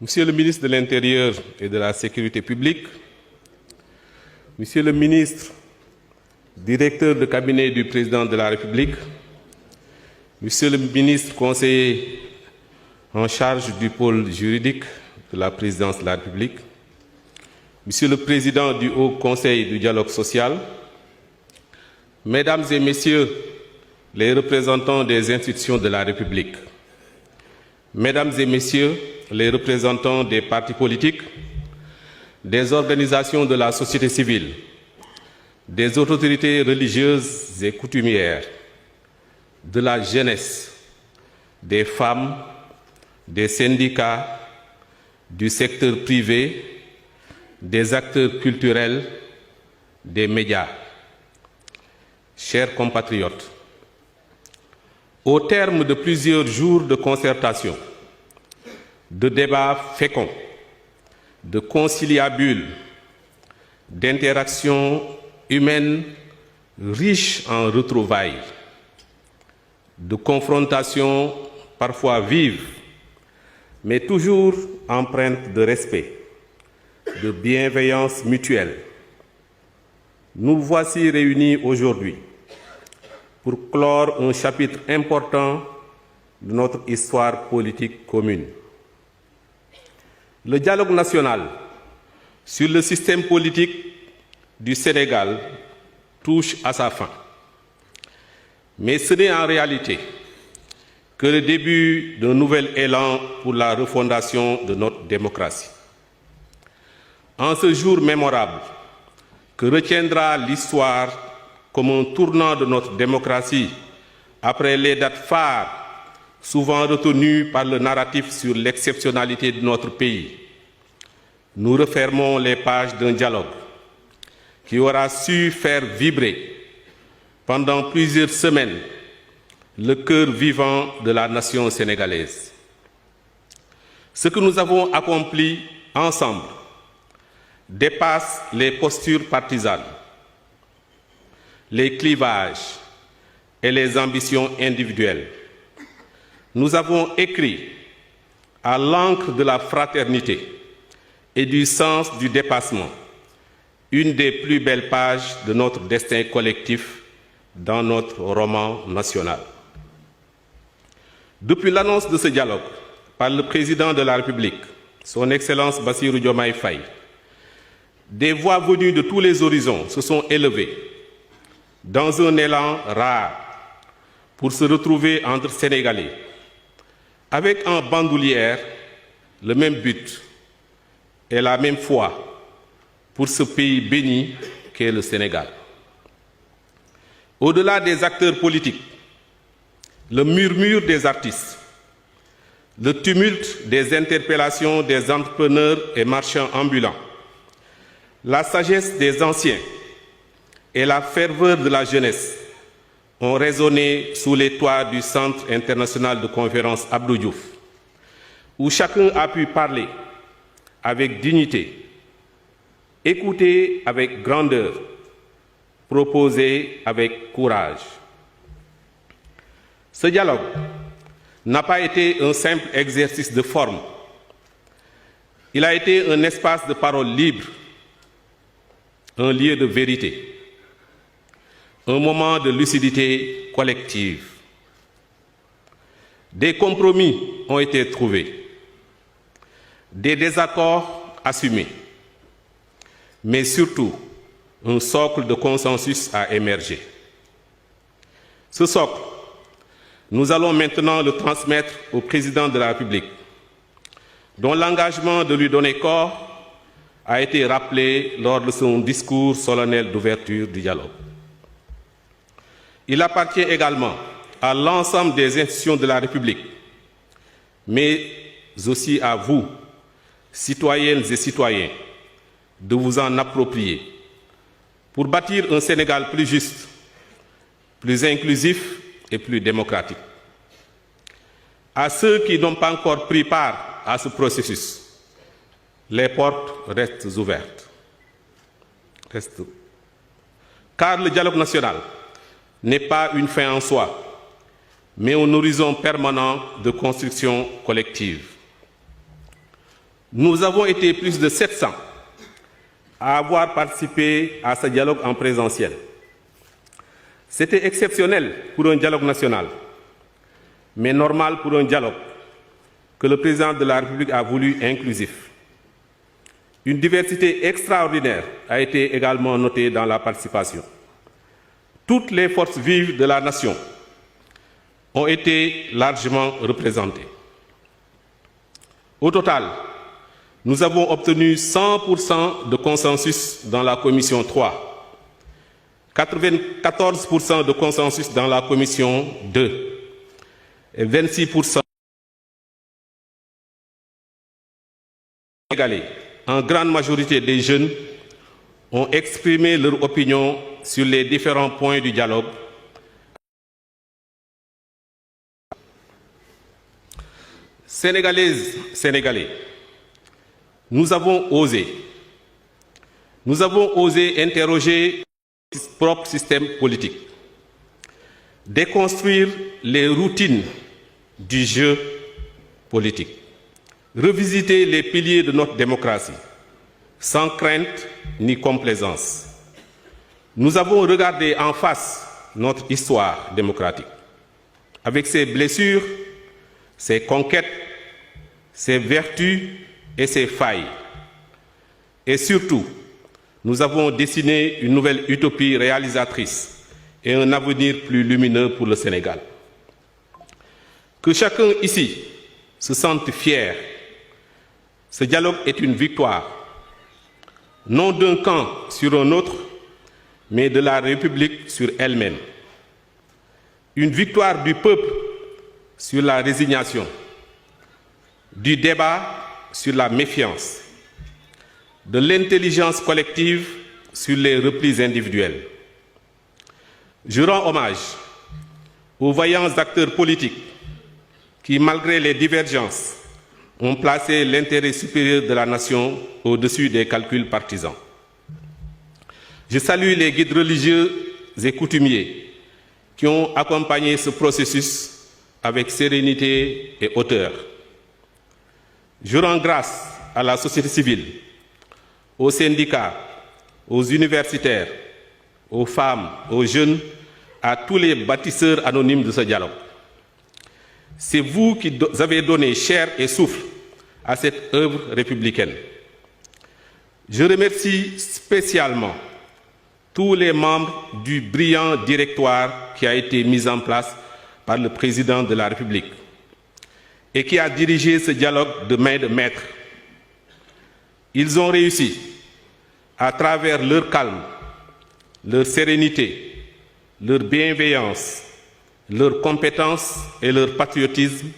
Monsieur le ministre de l'Intérieur et de la Sécurité publique, Monsieur le ministre, directeur de cabinet du Président de la République, Monsieur le ministre conseiller en charge du pôle juridique de la Présidence de la République, Monsieur le Président du Haut Conseil du dialogue social, Mesdames et Messieurs les représentants des institutions de la République, Mesdames et Messieurs les représentants des partis politiques, des organisations de la société civile, des autorités religieuses et coutumières, de la jeunesse, des femmes, des syndicats, du secteur privé, des acteurs culturels, des médias. Chers compatriotes, au terme de plusieurs jours de concertation, de débats féconds, de conciliabules, d'interactions humaines riches en retrouvailles, de confrontations parfois vives, mais toujours empreintes de respect, de bienveillance mutuelle. Nous voici réunis aujourd'hui pour clore un chapitre important de notre histoire politique commune. Le dialogue national sur le système politique du Sénégal touche à sa fin. Mais ce n'est en réalité que le début d'un nouvel élan pour la refondation de notre démocratie. En ce jour mémorable que retiendra l'histoire comme un tournant de notre démocratie après les dates phares souvent retenues par le narratif sur l'exceptionnalité de notre pays, nous refermons les pages d'un dialogue qui aura su faire vibrer pendant plusieurs semaines le cœur vivant de la nation sénégalaise. Ce que nous avons accompli ensemble dépasse les postures partisanes, les clivages et les ambitions individuelles. Nous avons écrit à l'encre de la fraternité et du sens du dépassement une des plus belles pages de notre destin collectif dans notre roman national. Depuis l'annonce de ce dialogue par le président de la République, son Excellence Bassirou Diomaye Faye, des voix venues de tous les horizons se sont élevées dans un élan rare pour se retrouver entre Sénégalais, avec en bandoulière le même but et la même foi pour ce pays béni qu'est le Sénégal. Au-delà des acteurs politiques, le murmure des artistes, le tumulte des interpellations des entrepreneurs et marchands ambulants, la sagesse des anciens et la ferveur de la jeunesse ont résonné sous les toits du Centre international de conférence Abdou Diouf, où chacun a pu parler avec dignité, écouter avec grandeur, proposer avec courage. Ce dialogue n'a pas été un simple exercice de forme. Il a été un espace de parole libre, un lieu de vérité, un moment de lucidité collective. Des compromis ont été trouvés, des désaccords assumés, mais surtout un socle de consensus a émergé. Ce socle, nous allons maintenant le transmettre au président de la République, dont l'engagement de lui donner corps a été rappelé lors de son discours solennel d'ouverture du dialogue. Il appartient également à l'ensemble des institutions de la République, mais aussi à vous, citoyennes et citoyens, de vous en approprier pour bâtir un Sénégal plus juste, plus inclusif et plus démocratique. À ceux qui n'ont pas encore pris part à ce processus, les portes restent ouvertes. Car le dialogue national n'est pas une fin en soi, mais un horizon permanent de construction collective. Nous avons été plus de 700 à avoir participé à ce dialogue en présentiel. C'était exceptionnel pour un dialogue national, mais normal pour un dialogue que le président de la République a voulu inclusif. Une diversité extraordinaire a été également notée dans la participation. Toutes les forces vives de la nation ont été largement représentées. Au total, nous avons obtenu 100% de consensus dans la commission 3, 94% de consensus dans la commission 2 et 26% égalés. En grande majorité des jeunes ont exprimé leur opinion sur les différents points du dialogue. Sénégalaises, Sénégalais, nous avons osé interroger notre propre système politique, déconstruire les routines du jeu politique, revisiter les piliers de notre démocratie, sans crainte ni complaisance. Nous avons regardé en face notre histoire démocratique, avec ses blessures, ses conquêtes, ses vertus et ses failles. Et surtout, nous avons dessiné une nouvelle utopie réalisatrice et un avenir plus lumineux pour le Sénégal. Que chacun ici se sente fier. Ce dialogue est une victoire, non d'un camp sur un autre, mais de la République sur elle-même. Une victoire du peuple sur la résignation, du débat sur la méfiance, de l'intelligence collective sur les replis individuels. Je rends hommage aux vaillants acteurs politiques qui, malgré les divergences, ont placé l'intérêt supérieur de la nation au-dessus des calculs partisans. Je salue les guides religieux et coutumiers qui ont accompagné ce processus avec sérénité et hauteur. Je rends grâce à la société civile, aux syndicats, aux universitaires, aux femmes, aux jeunes, à tous les bâtisseurs anonymes de ce dialogue. C'est vous qui avez donné chair et souffle à cette œuvre républicaine. Je remercie spécialement tous les membres du brillant directoire qui a été mis en place par le président de la République et qui a dirigé ce dialogue de main de maître. Ils ont réussi, à travers leur calme, leur sérénité, leur bienveillance, leur compétence et leur patriotisme,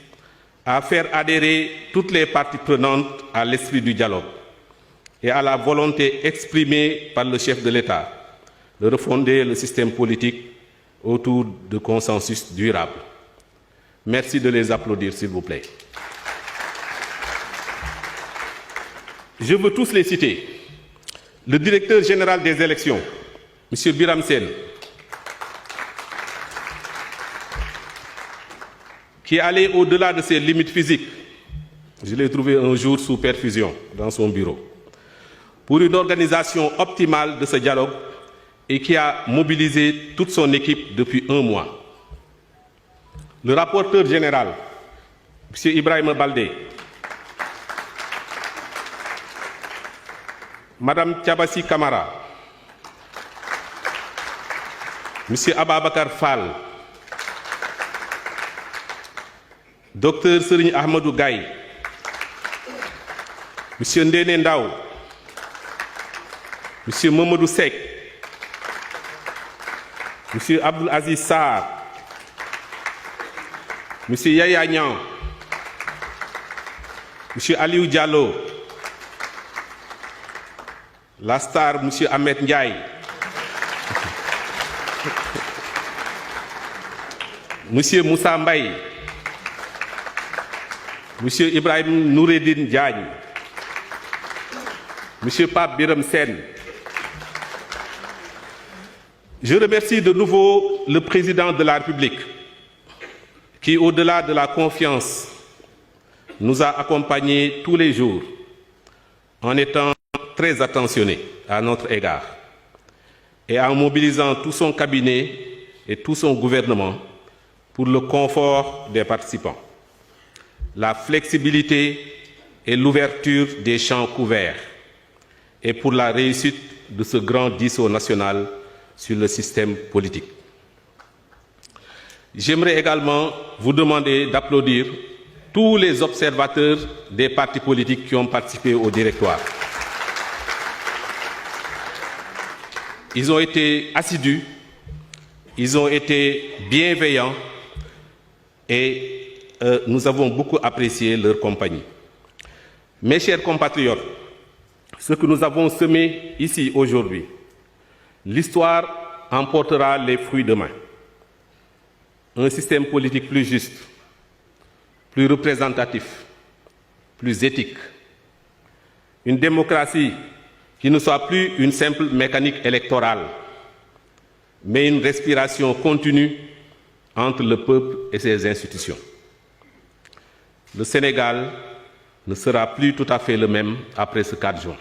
à faire adhérer toutes les parties prenantes à l'esprit du dialogue et à la volonté exprimée par le chef de l'État de refonder le système politique autour de consensus durables. Merci de les applaudir, s'il vous plaît. Je veux tous les citer. Le directeur général des élections, M. Biram Sen, qui est allé au-delà de ses limites physiques. Je l'ai trouvé un jour sous perfusion dans son bureau, pour une organisation optimale de ce dialogue et qui a mobilisé toute son équipe depuis un mois. Le rapporteur général, M. Ibrahima Baldé, Mme Thiabassi Kamara, M. Ababakar Fall, Dr Serigne Ahmadou Gaye, M. Ndene Ndao, M. Mamadou Sek, M. Abdul Aziz Sarr, M. Yaya Niang, M. Aliou Diallo, la star M. Ahmed Ndiaye, M. Moussa Mbaye, M. Ibrahim Noureddine Diagne, M. Pape Biram Sen. Je remercie de nouveau le président de la République qui, au-delà de la confiance, nous a accompagnés tous les jours en étant très attentionné à notre égard et en mobilisant tout son cabinet et tout son gouvernement pour le confort des participants, la flexibilité et l'ouverture des champs couverts et pour la réussite de ce grand discours national sur le système politique. J'aimerais également vous demander d'applaudir tous les observateurs des partis politiques qui ont participé au directoire. Ils ont été assidus, ils ont été bienveillants et nous avons beaucoup apprécié leur compagnie. Mes chers compatriotes, ce que nous avons semé ici aujourd'hui, l'histoire en portera les fruits demain. Un système politique plus juste, plus représentatif, plus éthique. Une démocratie qui ne soit plus une simple mécanique électorale, mais une respiration continue entre le peuple et ses institutions. Le Sénégal ne sera plus tout à fait le même après ce 4 juin.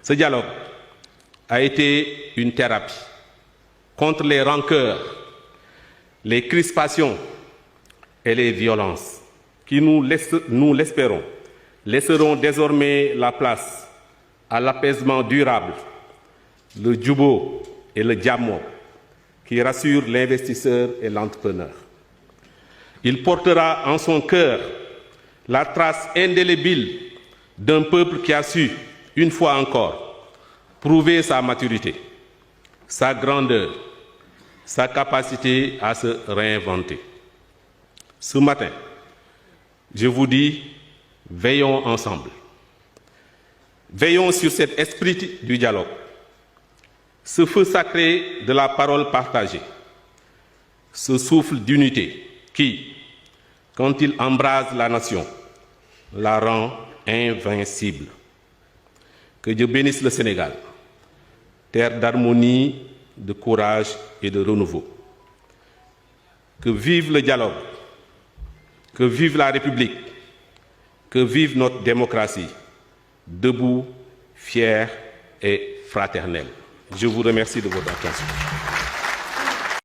Ce dialogue a été une thérapie contre les rancœurs, les crispations et les violences qui, nous l'espérons, laisseront désormais la place à l'apaisement durable, le djubo et le diamant qui rassurent l'investisseur et l'entrepreneur. Il portera en son cœur la trace indélébile d'un peuple qui a su, une fois encore, prouver sa maturité, sa grandeur, sa capacité à se réinventer. Ce matin, je vous dis, veillons ensemble. Veillons sur cet esprit du dialogue, ce feu sacré de la parole partagée, ce souffle d'unité qui, quand il embrase la nation, la rend invincible. Que Dieu bénisse le Sénégal, terre d'harmonie, de courage et de renouveau. Que vive le dialogue, que vive la République, que vive notre démocratie, debout, fière et fraternelle. Je vous remercie de votre attention.